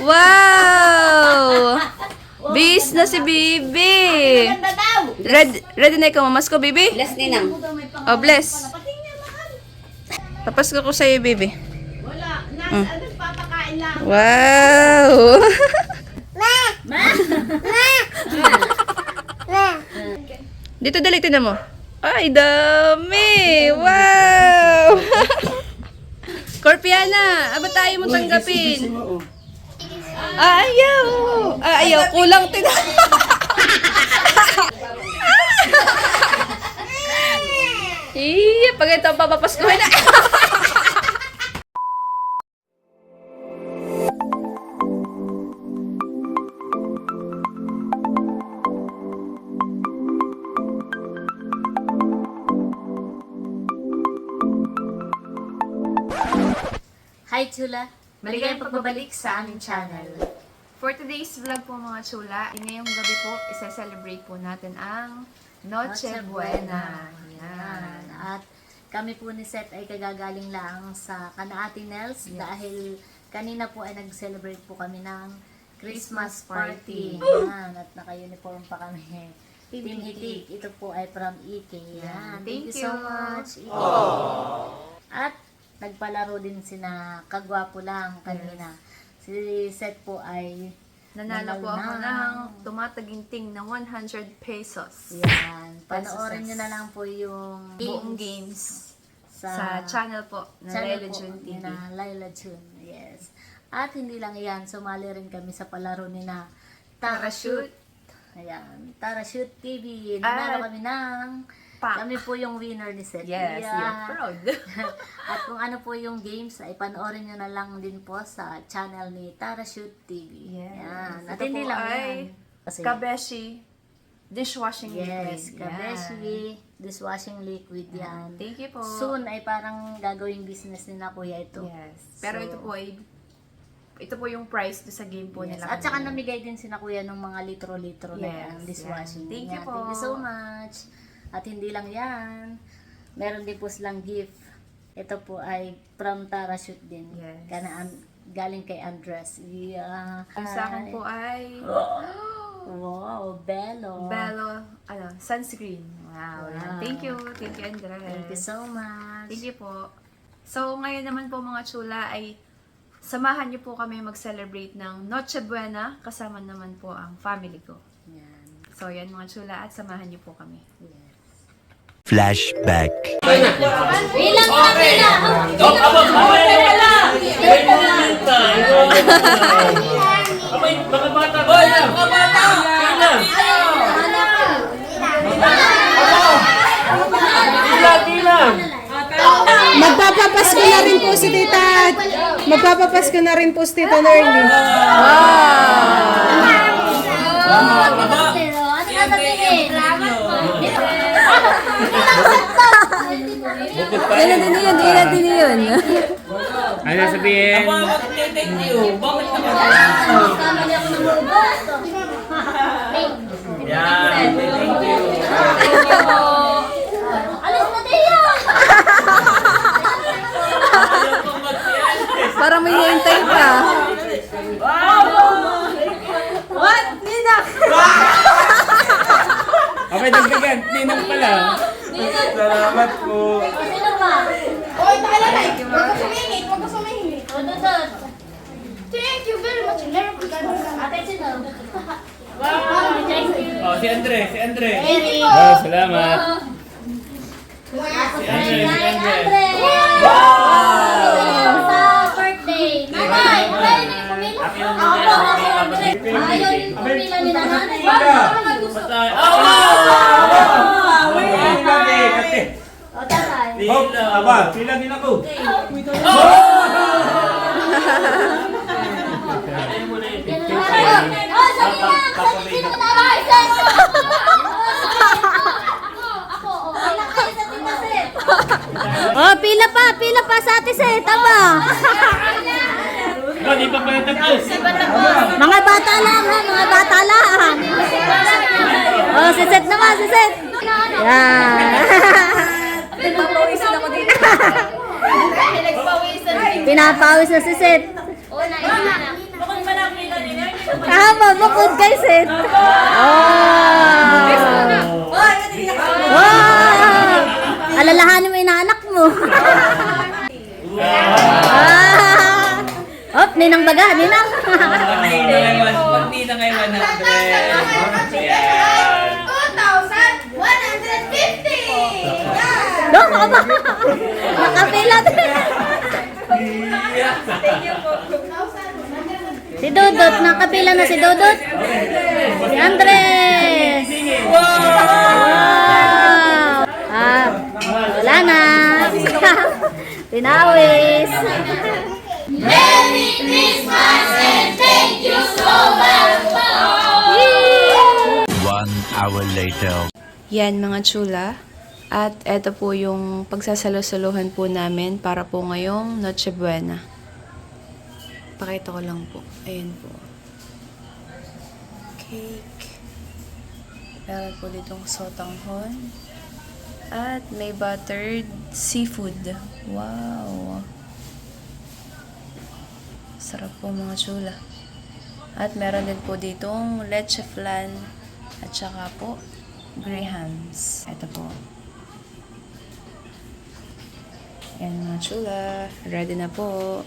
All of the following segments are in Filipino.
Wow! Bis na si Bibi. Ready na ikaw, mamas ko, Bibi? Bless ninang. Oh, bless. Tapos ko sa'yo, Bibi. Wala. Ano papakain lang? Wow! Dito, dali, tinan mo. Ay, dami! Wow! Corpiana, aba tayo mo tanggapin. Ayaw! Ayaw, kulang tinan. Iya, pag ito papapaskuhin na. Hi, Chula. Maligayang pagbabalik sa aming channel. For today's vlog po mga chula, ngayong gabi po, isa-celebrate po natin ang Noche Buena. Yan. At kami po ni Seth ay kagagaling lang sa Kanaati Nels dahil kanina po ay nag-celebrate po kami ng Christmas party. Yan. At naka-uniform pa kami. Team Hitik. Ito po ay from Ike. Yan. Thank you so much, Ike. At nagpalaro din sina Kagwapo lang kanina. Si Seth po ay Nanalo po ako ng tumataginting na 100 pesos. yan. Panoorin nyo na lang po yung Buong games sa channel po na Laila June TV. Na Laila June, yes. At hindi lang yan, sumali rin kami sa palaro ni na Parachute. Ayan, Tarashoot TV. Nanalo kami ng kami po yung winner ni Seth. Yes, Yeah. you're proud. At kung ano po yung games, ay panoorin nyo na lang din po sa channel ni Tarashoot TV. Yes. Yan. At Ito hindi po lang ay yan. Kasi, Kabeshi dishwashing yes, liquid. Kabeshi, dishwashing liquid yan. Thank you po. Soon ay parang gagawing business ni na kuya ito. Yes. Pero So, ito po yung price do sa game po yes. nila. At saka namigay din si na kuya ng mga litro-litro na Yes, yan, dishwashing. yan. Thank you Yan. po. Thank you so much. At hindi lang yan. Meron din po silang gift. Ito po ay from Tarashoot din. Yes. Galing kay Andres. Yeah. Ang sa akin po ay Wow, Bello. sunscreen. Wow. Wow. Thank you. Thank you, Andres. Thank you so much. Thank you po. So, ngayon naman po mga chula ay samahan niyo po kami mag-celebrate ng Noche Buena kasama naman po ang family ko. Yan. So, yan mga chula at samahan niyo po kami. Yes. Flashback. Bilang kanila! Mga bata! Boy! Mga bata! Tila! Magpapapasko na rin po si Tita. Magpapapasko na rin po si Tita Nerly. Ilan din yun. Ano sabihin? Thank you. Bakit naman? Kamali ako ng robot. Yan. Thank you. Alis na tayo! Parang may hintay pa. What? Nina! Okay, dagdagan. Ninang pala. Salamat po. Sino ba? Oy, taalala. Huwag ka sumingit. Huwag ka sumingit. O, doon. Thank you very much. Meron ko Ate, sino? Wow, thank you. Oh, si Andre. Si Andre. Eric. Oh, salamat. Si Andre. Wow! Sa birthday. Nanay, ayaw niyo pumila. Ayaw niyo pumila ni nanay. Patay. Kate. O, tatay. Aba, pila din ako. Oh, sabi na! Sino ka tawag? Ako. Wala kayo sa Tita Seth. Oh, pila pa sa ate Seth. Tama. Oh, di pa pala tapos. Mga bata lang ha, mga bata lang. Oh, si Seth naman, si Seth. Yan. Nagpapawisan ako dito. Pinapawis na si Seth. Oh, naisip na. food kay Seth. Oh! Wow! Alalahanin mo yung anak mo. Op, ninang baga, ninang. Pag di na kayo 100. Ayan. 2,150! Dok, ako ba? Nakapila din. Si Dudut, nakapila na si Dudut. Si Andres. Wow! Wala na. Pinawis. Merry Christmas and thank you so much! 1 hour later. Yan mga chula. At eto po yung pagsasalo-saluhan po namin para po ngayong Noche Buena. Pakita ko lang po. Ayan po. Cake. Meron po ditong sotanghon. At may buttered seafood. Wow! Sarap po mga chula. At meron din po ditong leche flan at saka po grahams. Ito po. Yan mga chula. Ready na po.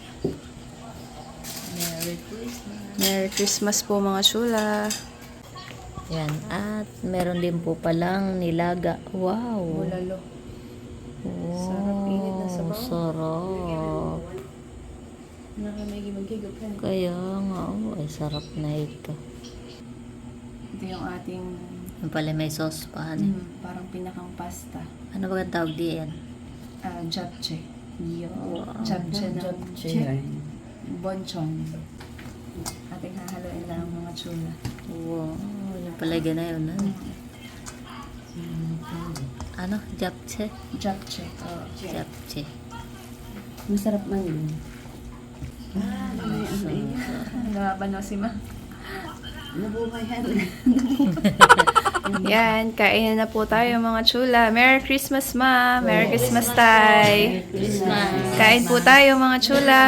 Merry Christmas. Merry Christmas po mga chula. Yan, at meron din po palang nilaga. Wow! Bulalo. Wow, Sarap, init na sabaw. sarap. Nakamay maghigapan. Kaya nga, oh, ay sarap na ito. Ito yung ating Yung pala may sauce pa. parang pinakang pasta. Ano ba ang tawag diyan? Japchae. Wow. Japchae ng bonchon. Ating hahaluin lang mga chula. Wow, yung pala ganayon na. Ano? Japchae? Japchae. Oh, Japchae. masarap man yun. Nabano si Ma. Yan, kain na po tayo mga chula. Merry Christmas, Ma. Merry Christmas, Tay. Kain po tayo mga chula.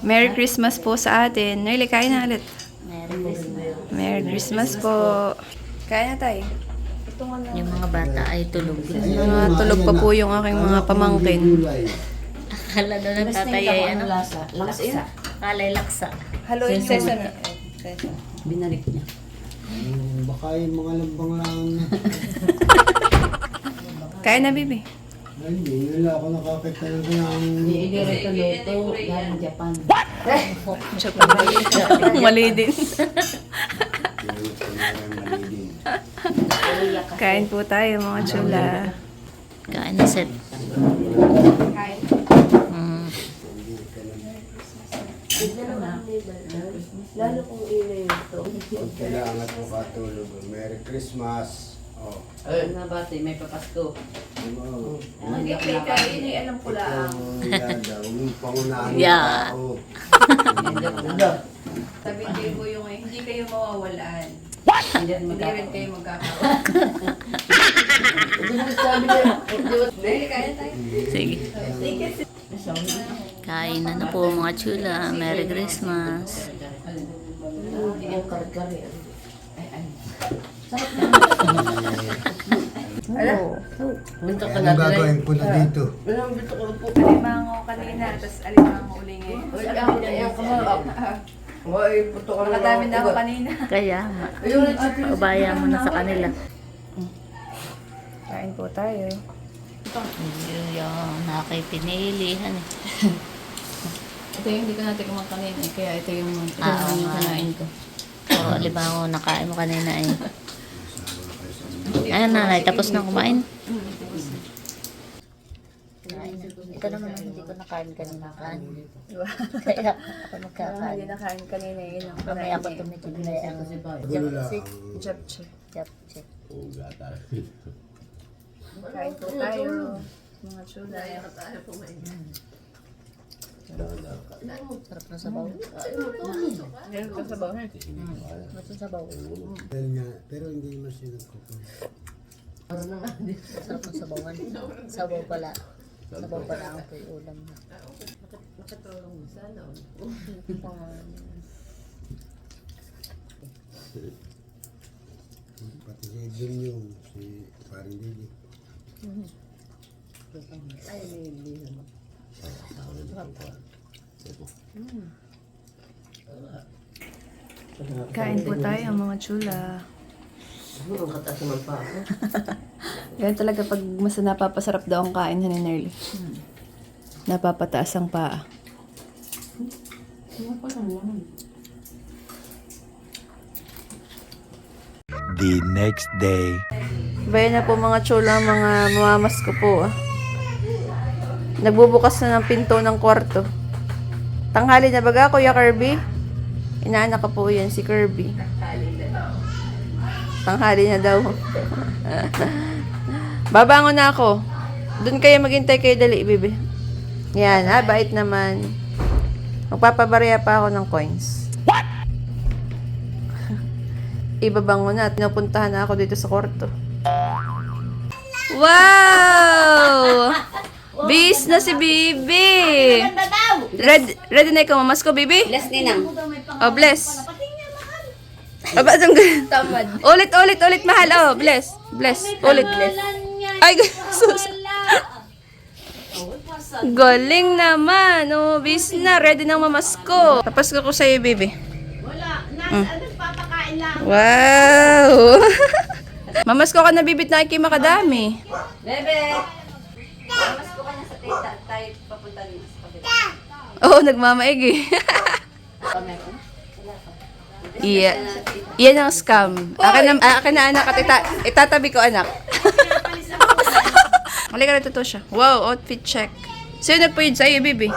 Merry Christmas po sa atin. Nerly, kain na ulit. Merry Christmas po. Kain na tayo. Yung mga bata ay tulog. Tulog pa po yung aking mga pamangkin. Akala daw nagtatayay ano? Kalay laksa. Haluin yung sesame. Binalik niya. Baka yung mga lambang lang. Kain na, Bibi. Ay, hindi nila ako nakakita ng kanyang... Mali din. Kain po tayo mga chula. Kain na set. Pag kailangan at makatulog. Merry Christmas. Oh. Nabati, may papasko. Hindi kain, alam ko lang. Huwag mong pangunahan ng Yeah. tao. Sabi kayo po yung hindi kayo mawawalan. Hindi Hindi rin kayo magkakaroon. Kain tayo. Sige. Kain na po mga chula. Merry Christmas. Anong gagawin ko na dito? Alimango kanina, tapos alimango uli ngayon. Nakadami na ako kanina. Kaya nga. Ubaya mo na sa kanila. Kain po tayo. Yung nakay pinilihan eh. Ito yung hindi ko natikman kanina eh, kaya ito yung kanain ko. Oo, alimango nakain mo kanina eh. Ayan nanay, tapos na kumain. Ito naman ang hindi ko nakain kanina. Kaya ako nagkakain. Hindi nakain kanina yun. Ang Mamaya ako tumitid na yung Gulo lang. Japchae. japchae. Kain po tayo. Mga chula. Sarap na sabaw. Meron ka sa bahay. Sarap na sabaw. Dahil nga, pero hindi naman siya nagkukuha. Sarap na sabawan. Sabaw pala. Sabaw pala ang ulam na. Pati si Edwin yung si Paring Lili. Kain po tayo mga chula. Yan talaga pag mas napapasarap daw ang kain ni Nerly. Napapataas ang paa. The next day. Bayan na po mga chula, mga mamamas ko po. Nagbubukas na ng pinto ng kwarto. Tanghali na baga, Kuya Kirby? Inaanak ko po yan, si Kirby. Tanghali na daw. Babangon na ako. Doon kayo maghintay kayo dali, bibi. Yan, ha? Bait naman. Magpapabarya pa ako ng coins. What? Ibabangon na at napuntahan na ako dito sa kwarto. Wow! Bis na si Bibi! Ready na ikaw, mamas ko, Bibi? Bless ninang. Oh, bless. Aba, itong tamad. Ulit, mahal. Oh, bless. Bless. Ulit. Ay, sus. Galing naman. Oh, bis na. Ready ng mamas ko. Papasko ko sa'yo, Bibi. Wala. Nagpapakain lang. Wow! Mamas ko ka na, Bibi, na makadami. Bebe! Mas ko ka na sa tita. Tayo papunta din sa kabila. Oo, nagmamaig eh. Iya. Iyan ang scam. Akin na anak at itatabi ko anak. Halika na totoo siya. Wow, outfit check. Sino nagpuyod sa iyo, Bibi?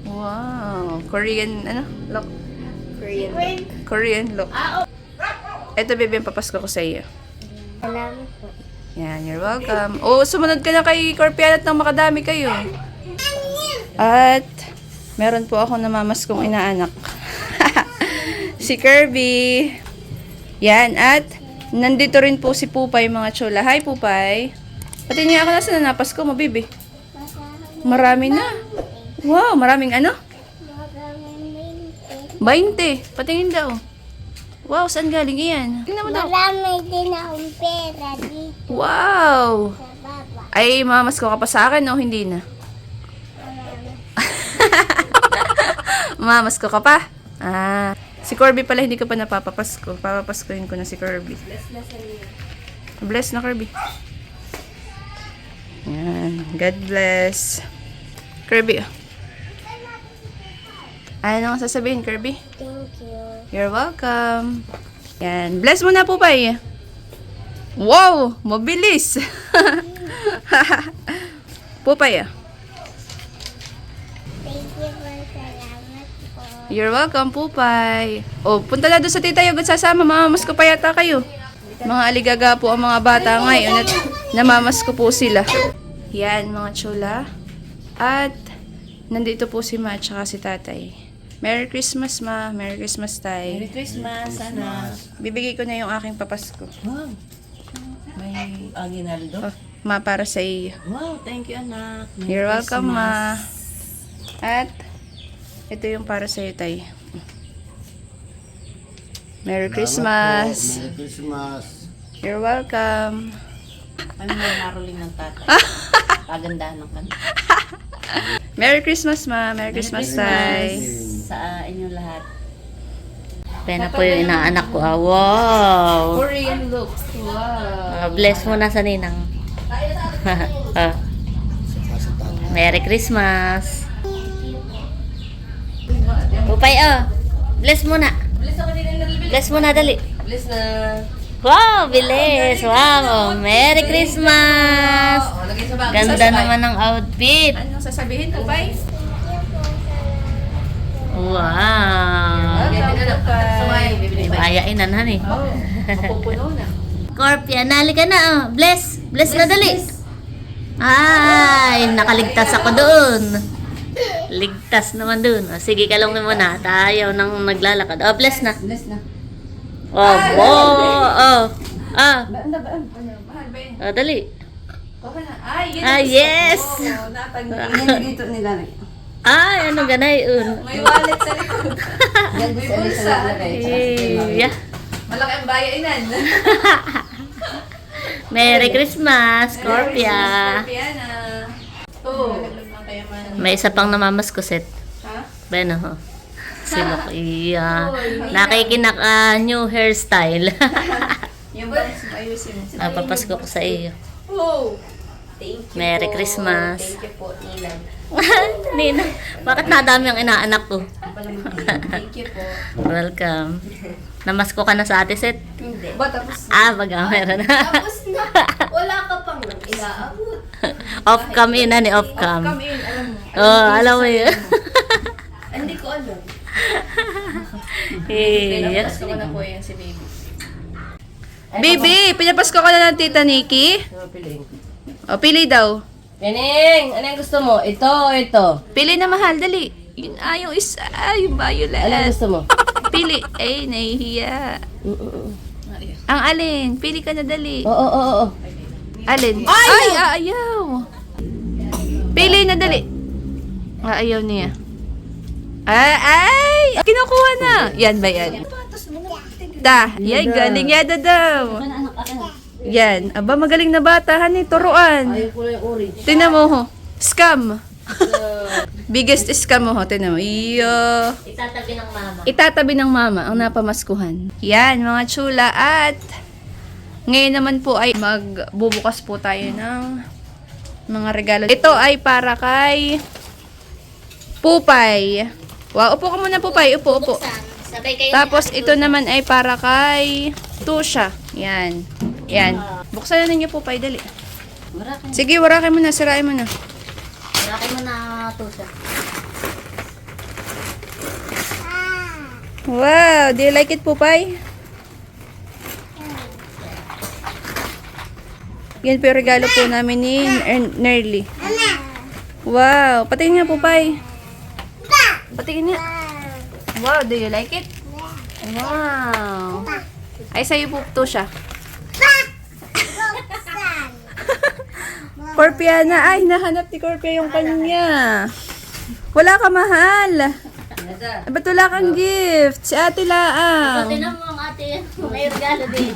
Wow, Korean, look. Korean look. Ito, Bibi, ang papasko ko sa iyo. Salamat po. Yan, you're welcome. Oh, sumunod ka na kay Corpian at nang makadami kayo. At meron po ako namamas kong inaanak. Si Kirby. Yan, at nandito rin po si Pupay, mga chula. Hi, Pupay. Pati niya ako nasa nanapas ko, Bibi. Marami na. Wow, maraming ano? 20. Patingin daw. Wow, saan galing iyan? Tingnan mo daw. Marami din akong pera dito Wow! sa baba. Ay, mamas ko ka pa sa akin, no? Hindi na. Mamas ko ka pa? Ah. Si Kirby pala, hindi ko pa napapapasko. Papapaskuhin ko na si Kirby. Bless na, Kirby. Yan. God bless. Kirby. Ano ang sasabihin, Kirby? Thank you. You're welcome. Yan. Bless mo na po, Pai. Wow! Mabilis! Pupay. Thank you po. Salamat po. You're welcome, Pupay. Oh, punta na doon sa Tita Yog at sasama. Mamamas ko pa yata kayo. Mga aligaga po ang mga bata ngayon at namamas ko po sila. Yan, mga chula. At nandito po si Ma at saka si Tatay. Merry Christmas, Ma. Merry Christmas, Tay. Merry Christmas, sana. Bibigay ko na yung aking papasko. Wow. May Aguinaldo. Ma para sa iyo. Wow, thank you, anak. Merry You're welcome, Christmas. Ma. At ito yung para sa iyo, Tay. Merry Christmas. Merry Christmas. You're welcome. Ano may naroling ng tatay? Pagandahan ng kanta. Merry Christmas, Ma. Merry Christmas, Tay. Sa inyong lahat. Pena po yung inaanak ko. Wow. Korean look. Wow. Bless mo na sa ninang. Merry Christmas. Pupay, bless mo na. Bless mo na, dali. Bless na. Wow, bilis. Wow, Merry Christmas. Ganda naman ng outfit. Anong sasabihin, Pupay? Wow. Ayain na eh. Oh, mapupuno na. Scorpion, nali ka na. Oh. Bless. Bless na dali. Ay, nakaligtas ako doon. Ligtas naman doon. O, sige, kalungin mo na. Tayo nang naglalakad. Oh, bless na. Bless na. Oh, oh. Mahal ba yun? Oh, dali. Kuha na. Ay, yun. Ah, yes. Oh, natanggalin dito nila. Ay, ano ganay un. May wallet sa likod. May bulsa. Yeah. Malaki ang bayainan. Merry Christmas, Scorpia. Scorpiana. Oh. May isa pang namamasko set. Ha? Bueno, ho. Silok iya. Nakikinak new hairstyle. Yung box, ayusin mo. Napapasko ko sa iyo. Oh. Thank you Merry po. Christmas. Thank you po, Nilan. Nina, bakit nadami ang inaanak ko? Thank you po. Welcome. Namasko ka na sa ate set? Hindi. Ba, tapos Baga, meron na. Tapos na. Wala ka pang inaabot. Off cam yun na ni off cam. come in, alam mo. Oh, alam mo yun. Hindi ko alam. Pinapasko ko na po yan si baby. Baby, pinapasko ka na ng Tita Nikki? O, pili daw. Neneng, ano yung gusto mo? Ito o ito? Pili na mahal, dali. Yun, yung isa, yung violet. Gusto mo? Pili. Ay, nahihiya. Ang alin? Pili ka na, dali. Oo. Alin? Ay, ayaw. Pili na, dali. Ayaw niya. Ay! Kinukuha na. Yan ba yan? Yan, galing yada daw. Yan. Aba, magaling na bata, honey. Turuan. Tingnan mo, ho. Scam. Biggest scam mo, ho. Tingnan mo. Iyo. Itatabi ng mama. Itatabi ng mama ang napamaskuhan. Yan, mga chula. At ngayon naman po ay magbubukas po tayo ng mga regalo. Ito ay para kay Pupay. Wow, upo ka muna, Pupay. Upo. Sabay kayo. Tapos ito naman ay para kay Tusha. Yan. Buksan na ninyo, Pupay. Dali. Sige, warakin mo na. Sirain mo na. Malaki mo na to siya. Wow, do you like it, Pupay? Yan po yung regalo po namin ni Nerly. Wow, patingin nga, Pupay. Patingin nga. Wow, do you like it? Wow. Ay, sa'yo po to siya. Corpiana, ay, nahanap ni Corpia yung kanya. Wala ka, mahal. Ba't wala kang gift? Si Ate Laang. Tinan mo ang ate. May regalo din.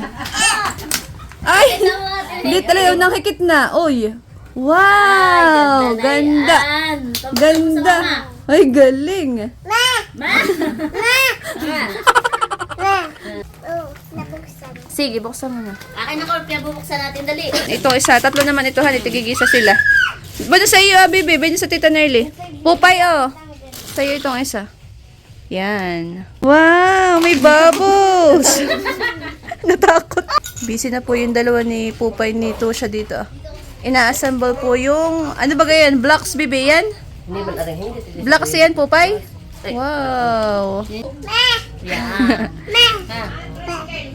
Ay, hindi talaga nakikit na. Uy. Wow, ganda. Ganda. Ay, galing. Sige, buksan mo na. Akin na Corpia, bubuksan natin dali. Ito, isa. Tatlo naman ito, han. Tigigisa sila. Bano sa iyo, Bibi? Bano sa Tita Nerly? Pupay, oh. Sa'yo itong isa. Yan. Wow, may bubbles. Natakot. Busy na po yung dalawa ni Pupay ni Tusha dito. Ina-assemble po yung, ano ba ganyan? Blocks, Bibi, yan? Hindi ba na rin? Hindi. Blocks yan, Pupay? Wow.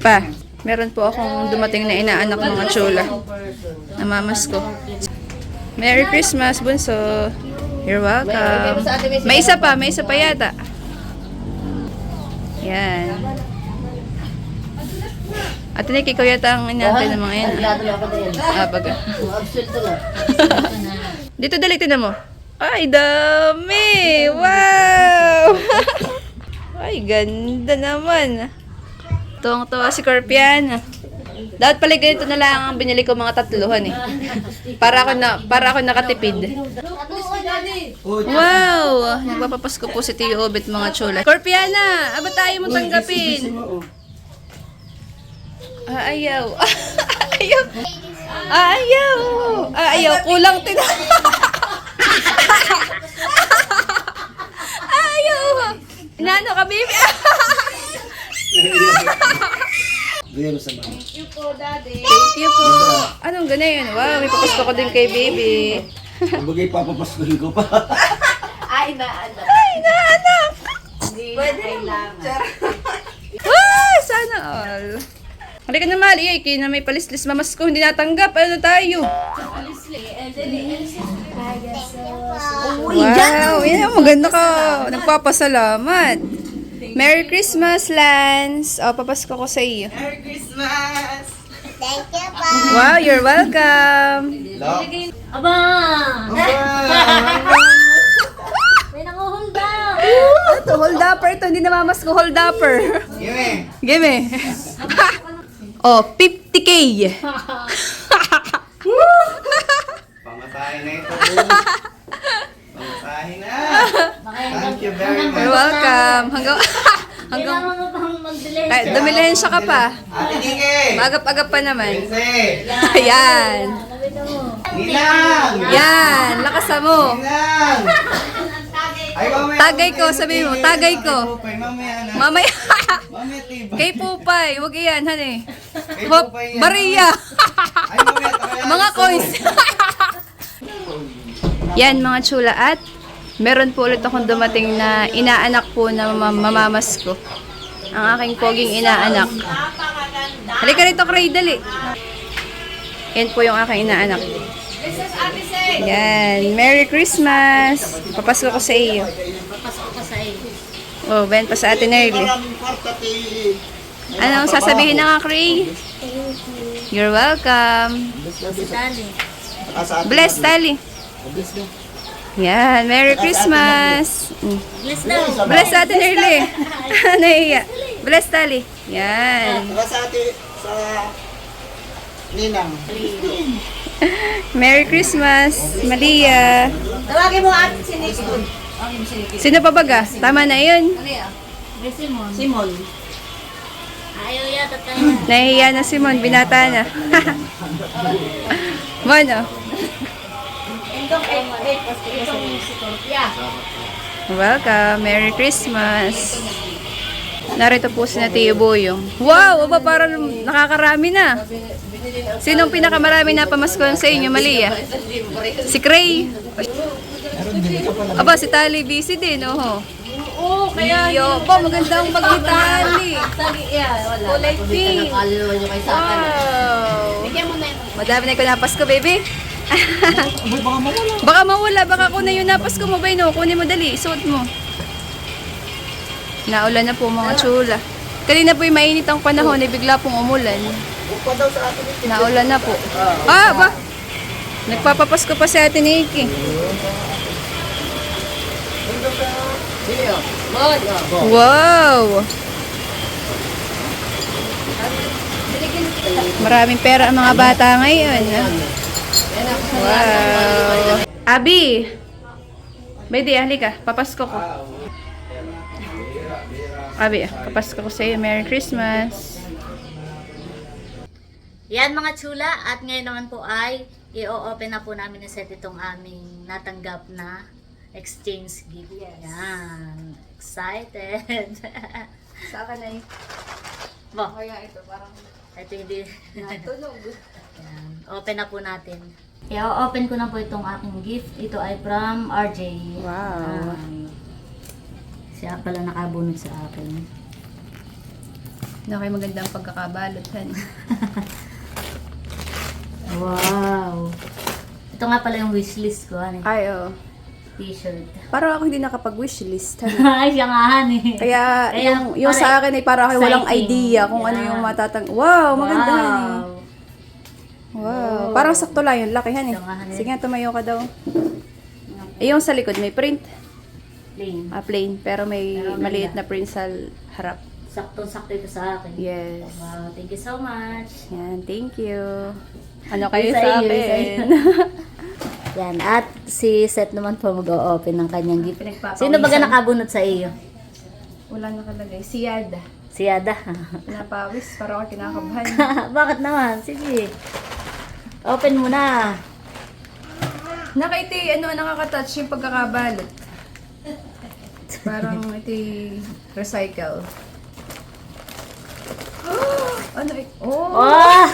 Pa, meron po akong dumating na inaanak mga chula. Namamas ko. Merry Christmas, bunso. You're welcome. May isa pa yata. Yan. Ate Nick, ikaw yata ang inaantay ng mga yan. Baga. Absulto na. Dito dali, tinan mo. Ay, dami! Wow! Ay, ganda naman. Tuwang-tuwa si Corpiana. Dapat pala ganito na lang ang binili ko mga tatluhan eh. Para ako nakatipid. Wow! Nagpapapasko po si Tio Obet mga chula. Corpiana! Aba tayo mo tanggapin? Ayaw. Ayaw. Ayaw. Ayaw. Kulang Ayaw. Inano ka, baby? Thank you po. Anong ganyan? Wow, may papasko ko din kay baby. Bagay papapaskuhin ko pa. Ay, naanak. Pwede kailangan. Wow, sana all. Halika na, Mali. Kaya na may palislis mamasko. Hindi natanggap. Ano na tayo? Wow, yan. Maganda ka. Nagpapasalamat. Merry Christmas, Lance. O, papasko ko sa iyo. Merry Christmas! Thank you po. Wow, you're welcome. Aba! May Ito, hold upper ito. Hindi namamas ko hold upper. Gimme. Gimme. Oh, 50K. Pamasahin na ito. Pamasahin na. Thank you very You're much. welcome. Hanggang Kailangan mo pang mag-delay. ay, dumilensya ka pa. Ate Kike. Magap-agap pa naman. Lindsay. Ayan. Ninang. Yan. Lakasan mo. Ninang. Ay, mamaya. Tagay ko, sabi mo, tagay ko. Mamaya na. Mamaya. Mamaya tiba. Kay Pupay. Huwag iyan, honey. Kay Hop, Pupay yan. Maria. Ay, mamaya. Mga coins. Yan mga chula at meron po ulit akong dumating na inaanak po na mamamas ko. Ang aking poging inaanak. Halika rito, Cray, dali. Yan po yung aking inaanak. Yan. Merry Christmas. Papasko ko sa iyo. Papasok ko sa iyo. Oh, Ben pa sa atin early. Anong sasabihin na nga, Cray? You're welcome. Si Tali. Bless, Tali. Yan. Merry Christmas. Bless daw. Bless sa atin early. Nahiya. Bless, Tali. Yan. Sa ate, sa Ninang. Merry Christmas, Malia. Tawagin mo ate si Nixon. Sino pa baga? Tama na yun. Bless Simon. Simon. Ayaw yata tayo. Nahiya na si Mon, binata na. Mono. Welcome. Merry Christmas. Narito po si na Tio Boyong. Wow! Aba, parang nakakarami na. Sinong pinakamarami na pamasko sa inyo, Malia? Si Cray. Aba, si Tali busy din, oho. Oo, kaya yo, pa magandang pag ni Tali. Kulay pink. Wow. Madami na ko napasko, baby. Baka mawala, baka ko na yung napasko mo, bay, no? Kunin mo dali, isuot mo. Naulan na po mga chula. Kanina po yung mainit ang panahon, ay bigla pong umulan. Naulan na po. Ah, ba? Nagpapapasko pa si Ate Nikki. Wow! Maraming pera ang mga bata ngayon. Wow! Abi! Baby, halika. Papasko ko. Abi, papasko ko sa iyo. Merry Christmas. Yan mga chula, at ngayon naman po ay i-open na po namin ni Seth itong aming natanggap na exchange gift. Yan. Excited. Sa akin ay Bo, kaya ito parang ito hindi. natunog. Yan. Open na po natin. I-open ko na po itong aking gift. Ito ay from RJ. Wow. Siya pala nakabunod sa akin. Nakay magandang pagkakabalot, han. Wow. Ito nga pala yung wishlist ko. Ano? Ay, oh. T-shirt. Parang ako hindi nakapag-wishlist. Ay, siya nga, honey. Kaya, Kaya, yung sa akin ay parang ako walang exciting. idea kung ano yung matatang... Wow, maganda Wow. han eh. Wow. Parang sakto lang yun. Laki han eh. Ito nga, han eh. Sige nga, tumayo ka daw. Eh, yung sa likod may print. Plain. Plain. Pero may Pero maliit ganda. na print sa harap. Saktong-sakto ito sa akin. Yes. Wow, thank you so much. Yan, thank you. Ano kayo Isa sa iyo, isa akin? Yan, at si Seth naman po mag-o-open ng kanyang gift. Pinagpapawisan. Sino ba nakabunot sa iyo? Wala nakalagay. Si Yada. Si Yada. Pinapawis. Parang ako kinakabahan. Bakit naman? Sige. Open mo na. Nakaiti, ano, nakaka-touch yung pagkakabalot. Parang iti recycle. Ano ito? Oh! Oh!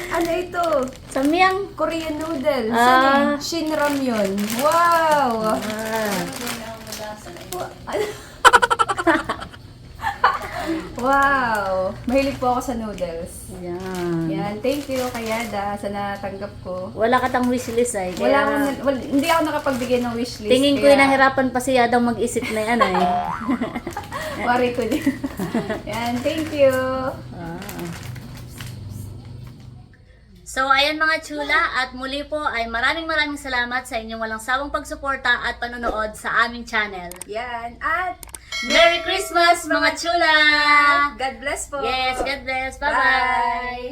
Ano ito? Samyang. Korean noodles. Ah. Shin ramyun. Wow! Wow! Mahilig po ako sa noodles. Yan. Yan, thank you Kayada sa natanggap ko. Wala ka tang wishlist ay. Hindi ako nakapagbigay ng wishlist. Tingin ko yung nahirapan pa siya daw mag-isip na yan ay. Wari ko din. Yan, thank you. So, ayan mga chula, at muli po ay maraming salamat sa inyong walang sawang pagsuporta at panonood sa aming channel. Yan. At Merry Christmas mga chula! God bless po. Yes, God bless. Bye-bye!